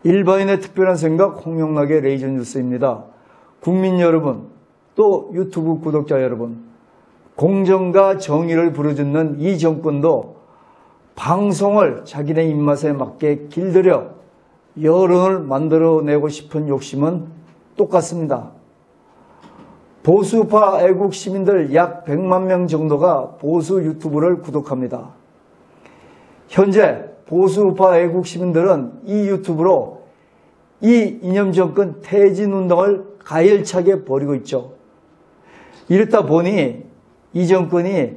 일반인의 특별한 생각 홍명락의 레이저 뉴스입니다. 국민 여러분, 또 유튜브 구독자 여러분, 공정과 정의를 부르짖는 이 정권도 방송을 자기네 입맛에 맞게 길들여 여론을 만들어내고 싶은 욕심은 똑같습니다. 보수파 애국 시민들 약 100만 명 정도가 보수 유튜브를 구독합니다. 현재 보수파 애국 시민들은 이 유튜브로 이 이념 정권 퇴진 운동을 가열차게 벌이고 있죠. 이렇다 보니 이 정권이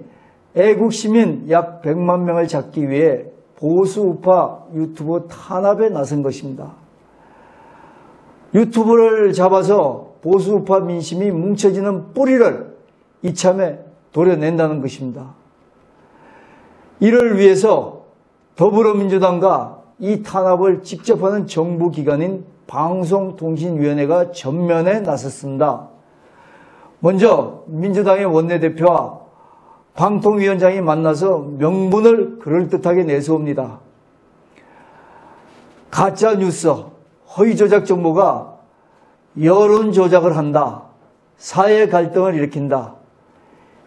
애국 시민 약 100만 명을 잡기 위해 보수파 유튜브 탄압에 나선 것입니다. 유튜브를 잡아서 보수파 민심이 뭉쳐지는 뿌리를 이참에 도려낸다는 것입니다. 이를 위해서 더불어민주당과 이 탄압을 직접 하는 정부기관인 방송통신위원회가 전면에 나섰습니다. 먼저 민주당의 원내대표와 방통위원장이 만나서 명분을 그럴듯하게 내세웁니다. 가짜뉴스, 허위조작 정보가 여론조작을 한다. 사회 갈등을 일으킨다.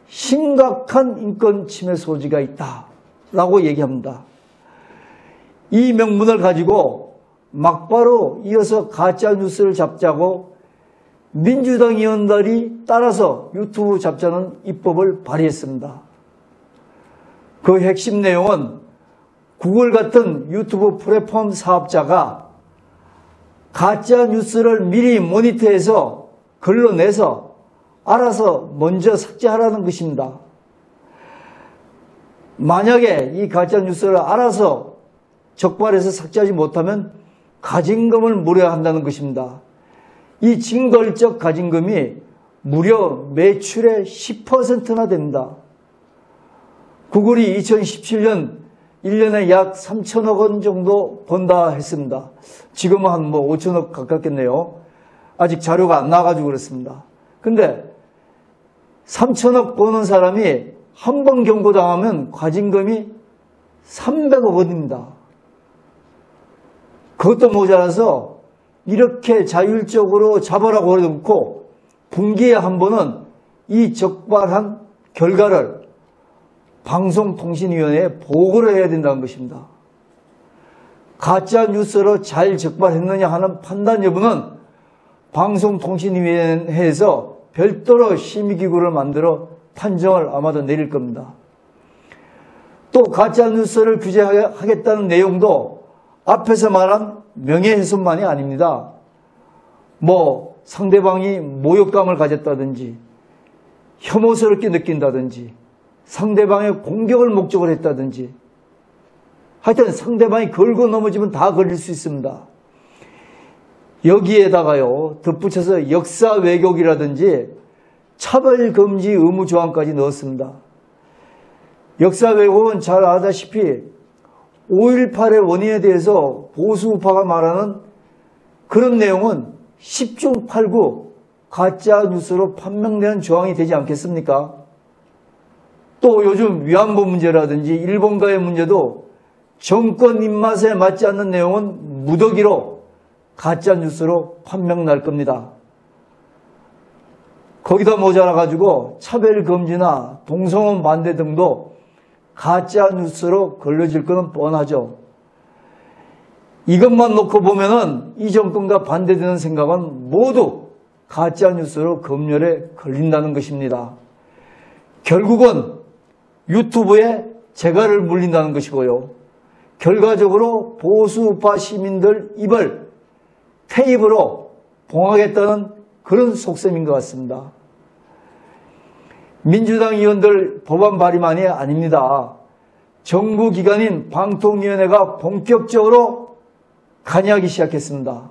심각한 인권 침해 소지가 있다. 라고 얘기합니다. 이 명분을 가지고 막바로 이어서 가짜뉴스를 잡자고 민주당 의원들이 따라서 유튜브 잡자는 입법을 발의했습니다. 그 핵심 내용은 구글 같은 유튜브 플랫폼 사업자가 가짜뉴스를 미리 모니터해서 걸러내서 알아서 먼저 삭제하라는 것입니다. 만약에 이 가짜뉴스를 알아서 적발해서 삭제하지 못하면 가징금을 물어야 한다는 것입니다. 이 징벌적 가징금이 무려 매출의 10%나 됩니다. 구글이 2017년 1년에 약 3천억 원 정도 번다 했습니다. 지금은 한 5천억 가깝겠네요. 아직 자료가 안 나와가지고 그렇습니다. 근데 3천억 버는 사람이 한 번 경고당하면 과징금이 300억 원입니다. 그것도 모자라서 이렇게 자율적으로 잡아라고 그래놓고 분기에 한 번은 이 적발한 결과를 방송통신위원회에 보고를 해야 된다는 것입니다. 가짜 뉴스로 잘 적발했느냐 하는 판단 여부는 방송통신위원회에서 별도로 심의기구를 만들어 판정을 아마도 내릴 겁니다. 또 가짜 뉴스를 규제하겠다는 내용도 앞에서 말한 명예훼손만이 아닙니다. 상대방이 모욕감을 가졌다든지 혐오스럽게 느낀다든지 상대방의 공격을 목적으로 했다든지 하여튼 상대방이 걸고 넘어지면 다 걸릴 수 있습니다. 여기에다가요 덧붙여서 역사 왜곡이라든지 차별금지 의무 조항까지 넣었습니다. 역사 왜곡은 잘 아다시피 5.18의 원인에 대해서 보수파가 말하는 그런 내용은 10중 8구 가짜 뉴스로 판명되는 조항이 되지 않겠습니까? 또 요즘 위안부 문제라든지 일본과의 문제도 정권 입맛에 맞지 않는 내용은 무더기로 가짜 뉴스로 판명 날 겁니다. 거기다 모자라가지고 차별금지나 동성혼 반대 등도 가짜 뉴스로 걸려질 것은 뻔하죠. 이것만 놓고 보면은 이 정권과 반대되는 생각은 모두 가짜 뉴스로 검열에 걸린다는 것입니다. 결국은 유튜브에 재갈을 물린다는 것이고요. 결과적으로 보수파 시민들 입을 테이프로 봉하겠다는 그런 속셈인 것 같습니다. 민주당 의원들 법안 발의만이 아닙니다. 정부기관인 방통위원회가 본격적으로 간여하기 시작했습니다.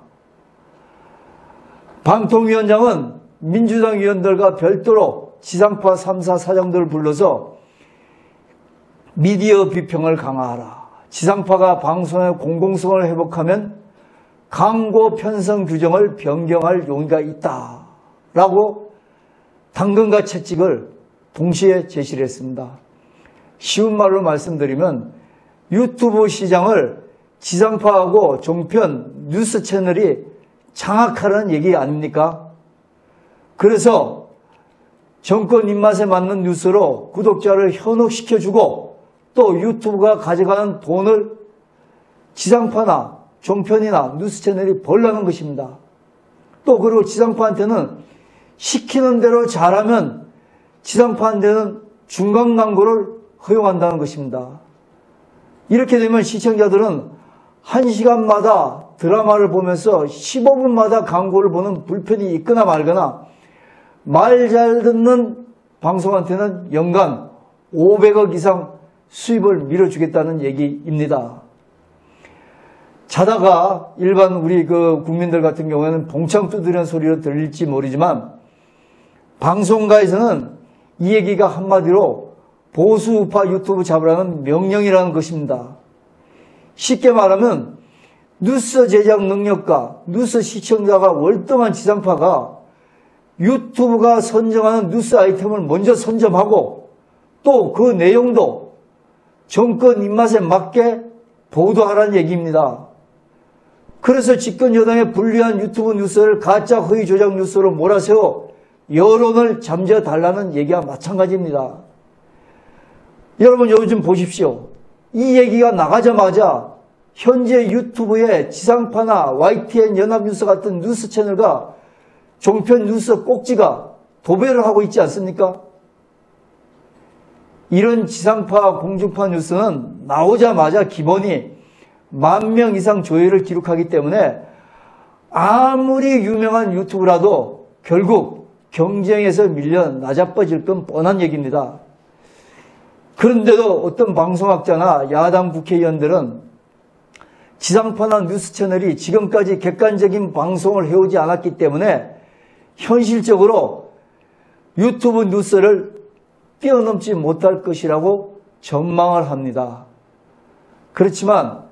방통위원장은 민주당 의원들과 별도로 지상파 3사 사장들을 불러서 미디어 비평을 강화하라. 지상파가 방송의 공공성을 회복하면 광고 편성 규정을 변경할 용의가 있다라고 당근과 채찍을 동시에 제시를 했습니다. 쉬운 말로 말씀드리면 유튜브 시장을 지상파하고 종편, 뉴스 채널이 장악하라는 얘기 아닙니까? 그래서 정권 입맛에 맞는 뉴스로 구독자를 현혹시켜주고 또 유튜브가 가져가는 돈을 지상파나 종편이나 뉴스 채널이 벌라는 것입니다. 또 그리고 지상파한테는 시키는 대로 잘하면 지상파한테는 중간 광고를 허용한다는 것입니다. 이렇게 되면 시청자들은 1시간마다 드라마를 보면서 15분마다 광고를 보는 불편이 있거나 말거나 말 잘 듣는 방송한테는 연간 500억 이상 수입을 밀어주겠다는 얘기입니다. 자다가 일반 우리 국민들 같은 경우에는 봉창 두드리는 소리로 들릴지 모르지만 방송가에서는 이 얘기가 한마디로 보수우파 유튜브 잡으라는 명령이라는 것입니다. 쉽게 말하면 뉴스 제작 능력과 뉴스 시청자가 월등한 지상파가 유튜브가 선정하는 뉴스 아이템을 먼저 선점하고 또 그 내용도 정권 입맛에 맞게 보도하라는 얘기입니다. 그래서 집권 여당의 불리한 유튜브 뉴스를 가짜 허위 조작 뉴스로 몰아세워 여론을 잠재워달라는 얘기와 마찬가지입니다. 여러분 요즘 보십시오. 이 얘기가 나가자마자 현재 유튜브에 지상파나 YTN 연합뉴스 같은 뉴스 채널과 종편 뉴스 꼭지가 도배를 하고 있지 않습니까? 이런 지상파 공중파 뉴스는 나오자마자 기본이 10,000명 이상 조회를 기록하기 때문에 아무리 유명한 유튜브라도 결국 경쟁에서 밀려 나자빠질 건 뻔한 얘기입니다. 그런데도 어떤 방송학자나 야당 국회의원들은 지상파나 뉴스 채널이 지금까지 객관적인 방송을 해오지 않았기 때문에 현실적으로 유튜브 뉴스를 뛰어넘지 못할 것이라고 전망을 합니다. 그렇지만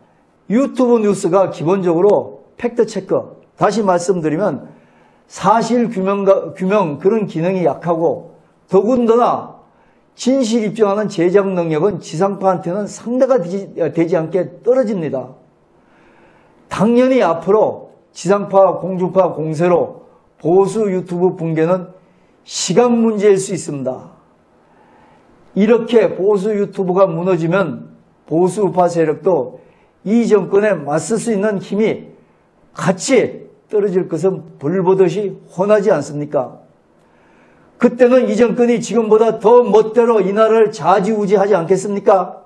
유튜브 뉴스가 기본적으로 팩트체크, 다시 말씀드리면 사실 규명 그런 기능이 약하고 더군다나 진실 입증하는 제작 능력은 지상파한테는 상대가 되지 않게 떨어집니다. 당연히 앞으로 지상파, 공중파 공세로 보수 유튜브 붕괴는 시간 문제일 수 있습니다. 이렇게 보수 유튜브가 무너지면 보수우파 세력도 이 정권에 맞설 수 있는 힘이 같이 떨어질 것은 불보듯이 훤하지 않습니까? 그때는 이 정권이 지금보다 더 멋대로 이 나라를 좌지우지하지 않겠습니까?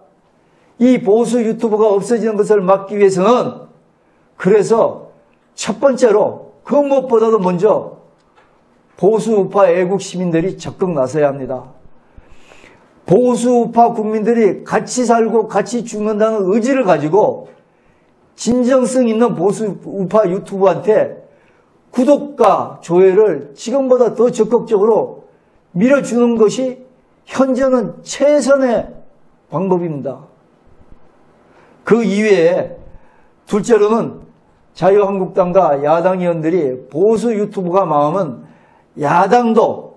이 보수 유튜브가 없어지는 것을 막기 위해서는 그래서 첫 번째로 그 무엇보다도 먼저 보수우파 애국 시민들이 적극 나서야 합니다. 보수우파 국민들이 같이 살고 같이 죽는다는 의지를 가지고 진정성 있는 보수우파 유튜브한테 구독과 조회를 지금보다 더 적극적으로 밀어주는 것이 현재는 최선의 방법입니다. 그 이외에 둘째로는 자유한국당과 야당 의원들이 보수 유튜브가 망하면 야당도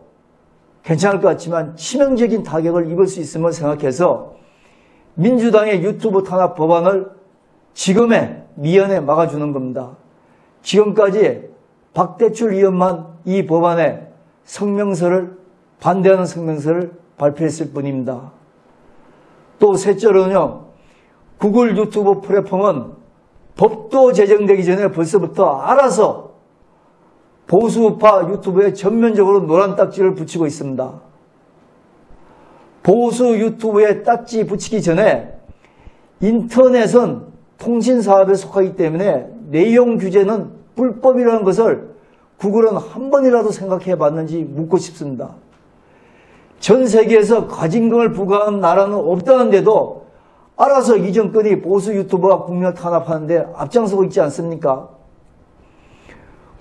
괜찮을 것 같지만 치명적인 타격을 입을 수 있음을 생각해서 민주당의 유튜브 탄압 법안을 지금의 미연에 막아주는 겁니다. 지금까지 박대출 의원만 이 법안에 반대하는 성명서를 발표했을 뿐입니다. 또 셋째로는요, 구글 유튜브 플랫폼은 법도 제정되기 전에 벌써부터 알아서 보수우파 유튜브에 전면적으로 노란 딱지를 붙이고 있습니다. 보수 유튜브에 딱지 붙이기 전에 인터넷은 통신사업에 속하기 때문에 내용 규제는 불법이라는 것을 구글은 한 번이라도 생각해 봤는지 묻고 싶습니다. 전 세계에서 과징금을 부과한 나라는 없다는데도 알아서 이 정권이 보수 유튜버가 국민을 탄압하는데 앞장서고 있지 않습니까?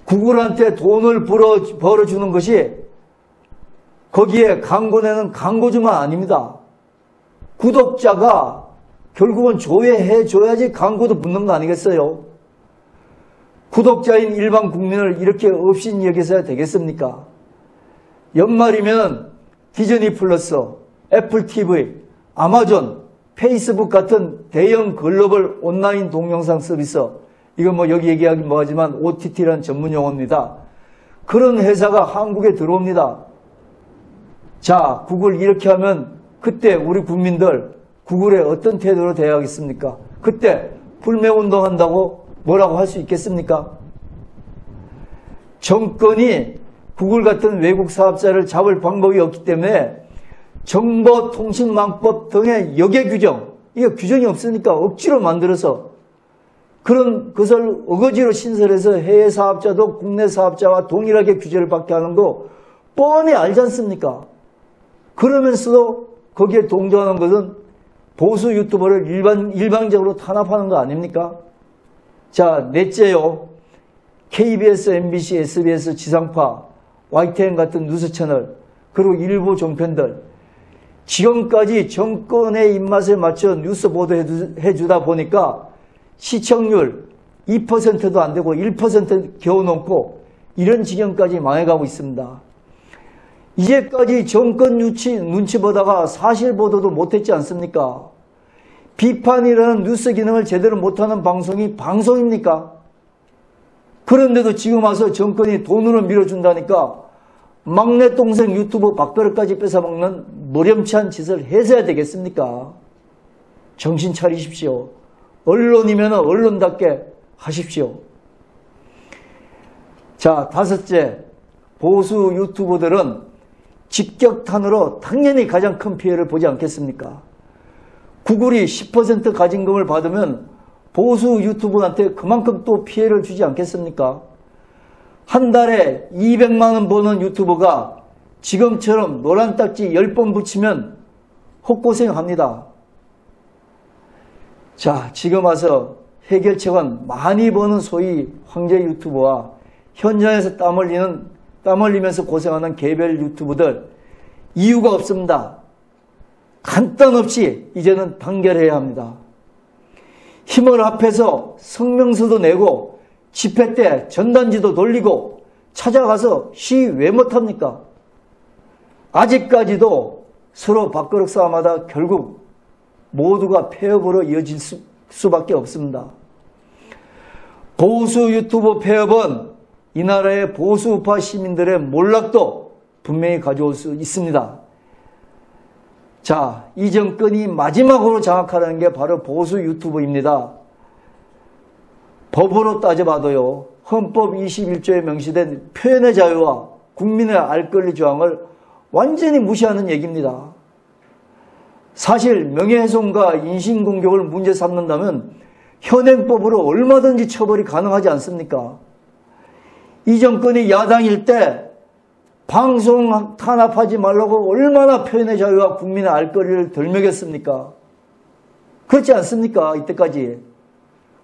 구글한테 돈을 벌어주는 것이 거기에 광고 내는 광고주만 아닙니다. 구독자가 결국은 조회해줘야지 광고도 붙는 거 아니겠어요? 구독자인 일반 국민을 이렇게 업신 여겨서야 되겠습니까? 연말이면 디즈니 플러스, 애플 TV, 아마존, 페이스북 같은 대형 글로벌 온라인 동영상 서비스 이건 뭐 여기 얘기하긴 뭐하지만 OTT라는 전문 용어입니다. 그런 회사가 한국에 들어옵니다. 자, 구글 이렇게 하면 그때 우리 국민들 구글에 어떤 태도로 대하겠습니까? 그때 불매운동 한다고 뭐라고 할 수 있겠습니까? 정권이 구글 같은 외국 사업자를 잡을 방법이 없기 때문에 정보통신망법 등의 역외 규정, 이게 규정이 없으니까 억지로 만들어서 그런 것을 어거지로 신설해서 해외 사업자도 국내 사업자와 동일하게 규제를 받게 하는 거 뻔히 알지 않습니까? 그러면서도 거기에 동조하는 것은 보수 유튜버를 일방적으로 탄압하는 거 아닙니까? 자, 넷째요. KBS, MBC, SBS, 지상파, YTN 같은 뉴스 채널, 그리고 일부 종편들, 지금까지 정권의 입맛에 맞춰 뉴스 보도해주다 보니까 시청률 2%도 안 되고 1% 겨우 넘고 이런 지경까지 망해가고 있습니다. 이제까지 정권 눈치 보다가 사실 보도도 못했지 않습니까? 비판이라는 뉴스 기능을 제대로 못하는 방송이 방송입니까? 그런데도 지금 와서 정권이 돈으로 밀어준다니까 막내 동생 유튜브 밥그릇까지 뺏어먹는 무렴치한 짓을 해서야 되겠습니까? 정신 차리십시오. 언론이면 언론답게 하십시오. 자, 다섯째, 보수 유튜버들은 직격탄으로 당연히 가장 큰 피해를 보지 않겠습니까? 구글이 10% 가진금을 받으면 보수 유튜버한테 그만큼 또 피해를 주지 않겠습니까? 한 달에 200만 원 버는 유튜버가 지금처럼 노란 딱지 10번 붙이면 헛고생합니다. 자, 지금 와서 해결책은 많이 버는 소위 황제 유튜버와 현장에서 땀 흘리면서 고생하는 개별 유튜버들 이유가 없습니다. 간단 없이 이제는 단결해야 합니다. 힘을 합해서 성명서도 내고 집회 때 전단지도 돌리고 찾아가서 시위 왜 못합니까? 아직까지도 서로 밥그릇 싸움하다 결국 모두가 폐업으로 이어질 수밖에 없습니다. 보수 유튜버 폐업은 이 나라의 보수우파 시민들의 몰락도 분명히 가져올 수 있습니다. 자, 이 정권이 마지막으로 장악하라는 게 바로 보수 유튜버입니다. 법으로 따져봐도요, 헌법 21조에 명시된 표현의 자유와 국민의 알 권리 조항을 완전히 무시하는 얘기입니다. 사실 명예훼손과 인신공격을 문제 삼는다면 현행법으로 얼마든지 처벌이 가능하지 않습니까? 이 정권이 야당일 때 방송 탄압하지 말라고 얼마나 표현의 자유와 국민의 알 권리를 덜 먹였습니까? 그렇지 않습니까? 이때까지.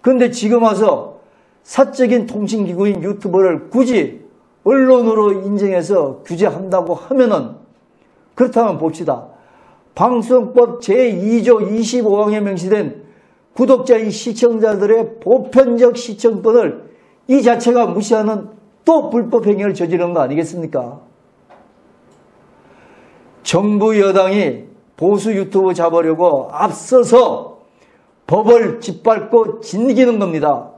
그런데 지금 와서 사적인 통신기구인 유튜버를 굳이 언론으로 인정해서 규제한다고 하면은, 그렇다면 봅시다. 방송법 제2조 25항에 명시된 구독자인 시청자들의 보편적 시청권을 이 자체가 무시하는 또 불법 행위를 저지르는 거 아니겠습니까? 정부 여당이 보수 유튜브 잡으려고 앞서서 법을 짓밟고 진기는 겁니다.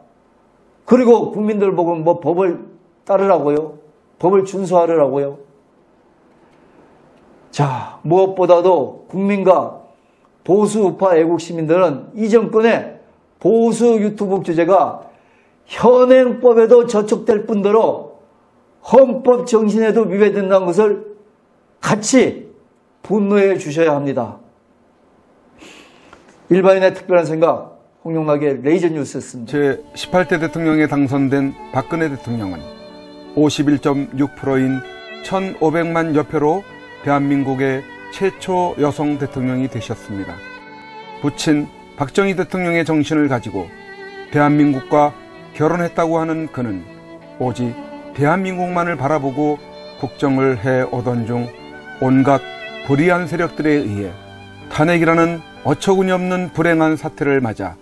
그리고 국민들 보고 뭐 법을 따르라고요? 법을 준수하라고요? 자, 무엇보다도 국민과 보수 우파 애국 시민들은 이 정권의 보수 유튜브 규제가 현행법에도 저촉될 뿐더러 헌법 정신에도 위배된다는 것을 같이 분노해 주셔야 합니다. 일반인의 특별한 생각, 홍용락의 레이저 뉴스였습니다. 제18대 대통령에 당선된 박근혜 대통령은 51.6%인 1,500만 여표로 대한민국의 최초 여성 대통령이 되셨습니다. 부친 박정희 대통령의 정신을 가지고 대한민국과 결혼했다고 하는 그는 오직 대한민국만을 바라보고 국정을 해오던 중 온갖 불의한 세력들에 의해 탄핵이라는 어처구니 없는 불행한 사태를 맞아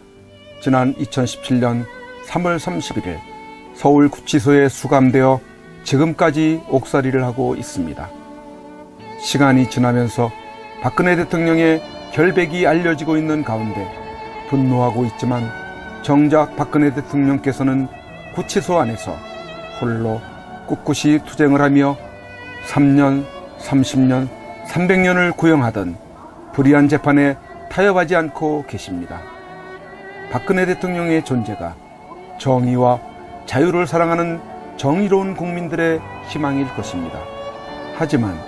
지난 2017년 3월 31일 서울구치소에 수감되어 지금까지 옥살이를 하고 있습니다. 시간이 지나면서 박근혜 대통령의 결백이 알려지고 있는 가운데 분노하고 있지만 정작 박근혜 대통령께서는 구치소 안에서 홀로 꿋꿋이 투쟁을 하며 3년, 30년, 300년을 구형하던 불의한 재판에 타협하지 않고 계십니다. 박근혜 대통령의 존재가 정의와 자유를 사랑하는 정의로운 국민들의 희망일 것입니다. 하지만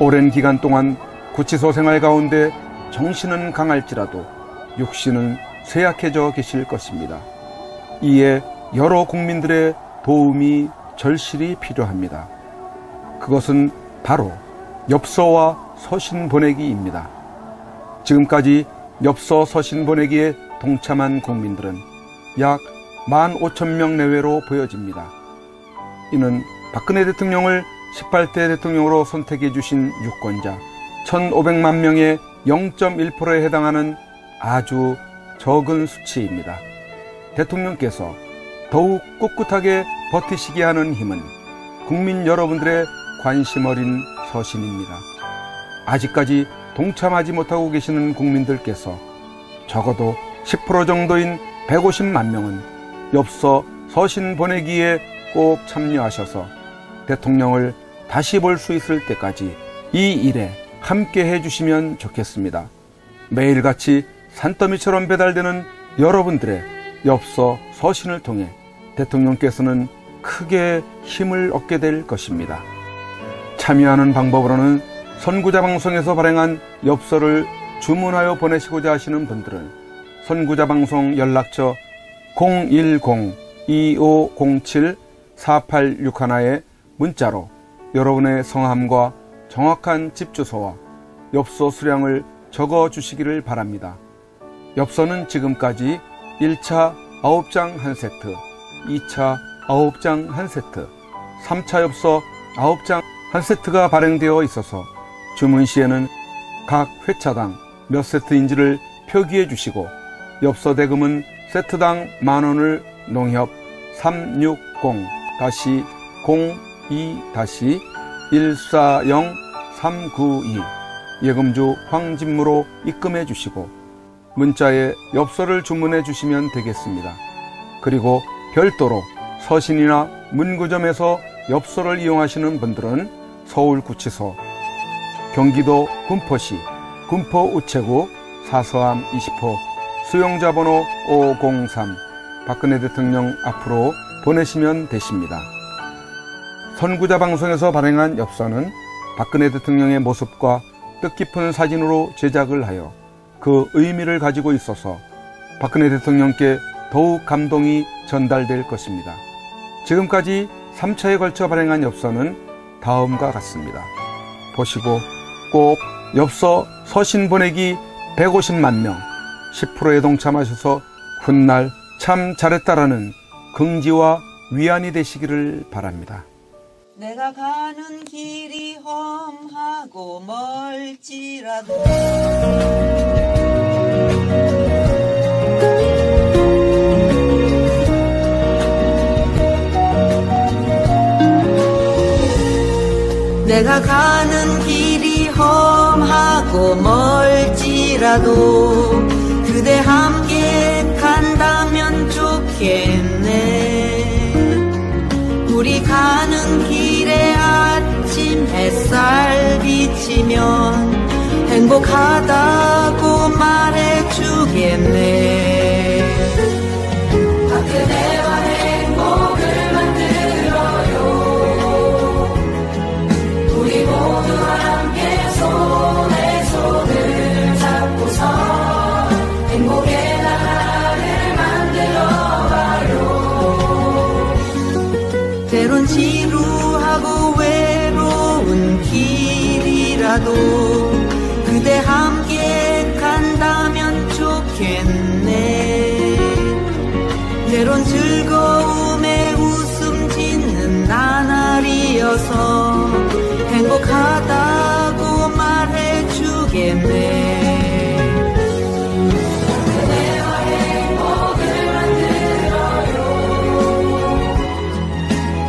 오랜 기간 동안 구치소 생활 가운데 정신은 강할지라도 육신은 쇠약해져 계실 것입니다. 이에 여러 국민들의 도움이 절실히 필요합니다. 그것은 바로 엽서와 서신 보내기입니다. 지금까지 엽서 서신 보내기에 동참한 국민들은 약 15,000명 내외로 보여집니다. 이는 박근혜 대통령을 18대 대통령으로 선택해 주신 유권자 1,500만 명의 0.1%에 해당하는 아주 적은 수치입니다. 대통령께서 더욱 꿋꿋하게 버티시게 하는 힘은 국민 여러분들의 관심 어린 서신입니다. 아직까지 동참하지 못하고 계시는 국민들께서 적어도 10% 정도인 150만 명은 엽서 서신 보내기에 꼭 참여하셔서 대통령을 다시 볼 수 있을 때까지 이 일에 함께 해주시면 좋겠습니다. 매일같이 산더미처럼 배달되는 여러분들의 엽서 서신을 통해 대통령께서는 크게 힘을 얻게 될 것입니다. 참여하는 방법으로는 선구자 방송에서 발행한 엽서를 주문하여 보내시고자 하시는 분들은 선구자 방송 연락처 010-2507-4861에 문자로 여러분의 성함과 정확한 집 주소와 엽서 수량을 적어 주시기를 바랍니다. 엽서는 지금까지 1차 9장 1세트, 2차 9장 1세트, 3차 엽서 9장 1세트가 발행되어 있어서 주문 시에는 각 회차당 몇 세트인지를 표기해 주시고 엽서 대금은 세트당 10,000원을 농협 360-02-140-392 예금주 황진무로 입금해 주시고 문자에 엽서를 주문해 주시면 되겠습니다. 그리고 별도로 서신이나 문구점에서 엽서를 이용하시는 분들은 서울구치소, 경기도 군포시 군포우체구 사서함 20호 수용자 번호 503 박근혜 대통령 앞으로 보내시면 되십니다. 선구자 방송에서 발행한 엽서는 박근혜 대통령의 모습과 뜻깊은 사진으로 제작을 하여 그 의미를 가지고 있어서 박근혜 대통령께 더욱 감동이 전달될 것입니다. 지금까지 3차에 걸쳐 발행한 엽서는 다음과 같습니다. 보시고 꼭 엽서 서신 보내기 150만 명 10%에 동참하셔서 훗날 참 잘했다라는 긍지와 위안이 되시기를 바랍니다. 내가 가는 길이 험하고 멀지라도 내가 가는 길이 험하고 멀지라도 그대 함께 간다면 좋겠네. 우리 가는 길에 아침 햇살 비치면 행복하다고 말해주겠네. 그대와 행복을 만들어요. 우리 모두 함께 손에 손을 잡고서 행복의 나라를 만들어봐요. 때론 지루하고 외로운 길이라도 그대 함께 간다면 좋겠네. 때론 즐거움에 웃음 짓는 나날이어서 행복하다고 말해주겠네. 그대와 행복을 만들어요.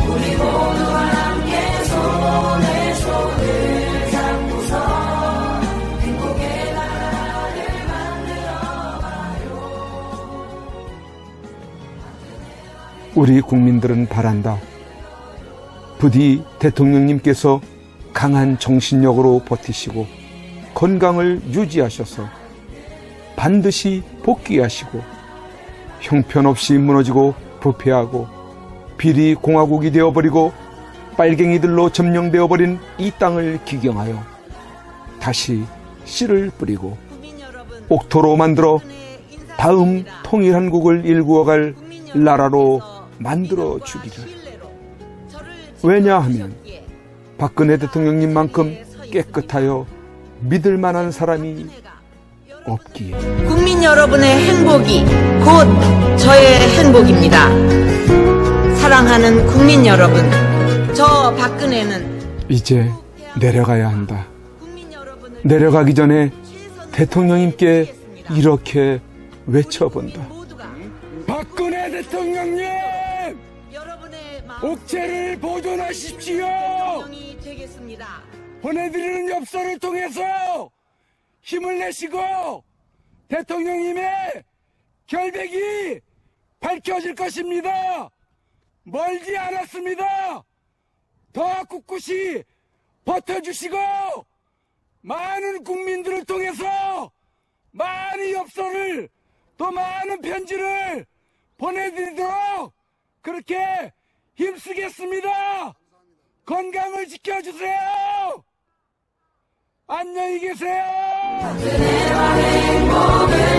우리 모두 함께 손에 손을 잡고서 행복의 나라를 만들어봐요. 우리 국민들은 바란다. 부디 대통령님께서 강한 정신력으로 버티시고 건강을 유지하셔서 반드시 복귀하시고 형편없이 무너지고 부패하고 비리 공화국이 되어버리고 빨갱이들로 점령되어버린 이 땅을 기경하여 다시 씨를 뿌리고 옥토로 만들어 다음 통일한국을 일구어갈 나라로 만들어 주기를. 왜냐하면 박근혜 대통령님만큼 깨끗하여 믿을 만한 사람이 없기에. 국민 여러분의 행복이 곧 저의 행복입니다. 사랑하는 국민 여러분, 저 박근혜는 이제 내려가야 한다. 내려가기 전에 대통령님께 이렇게 외쳐본다. 박근혜 대통령님! 옥체를 보존하십시오! 보내드리는 엽서를 통해서 힘을 내시고 대통령님의 결백이 밝혀질 것입니다. 멀지 않았습니다. 더 꿋꿋이 버텨주시고 많은 국민들을 통해서 많은 엽서를 또 많은 편지를 보내드리도록 그렇게 힘쓰겠습니다. 건강을 지켜주세요. 안녕히 계세요. 그대와 행복을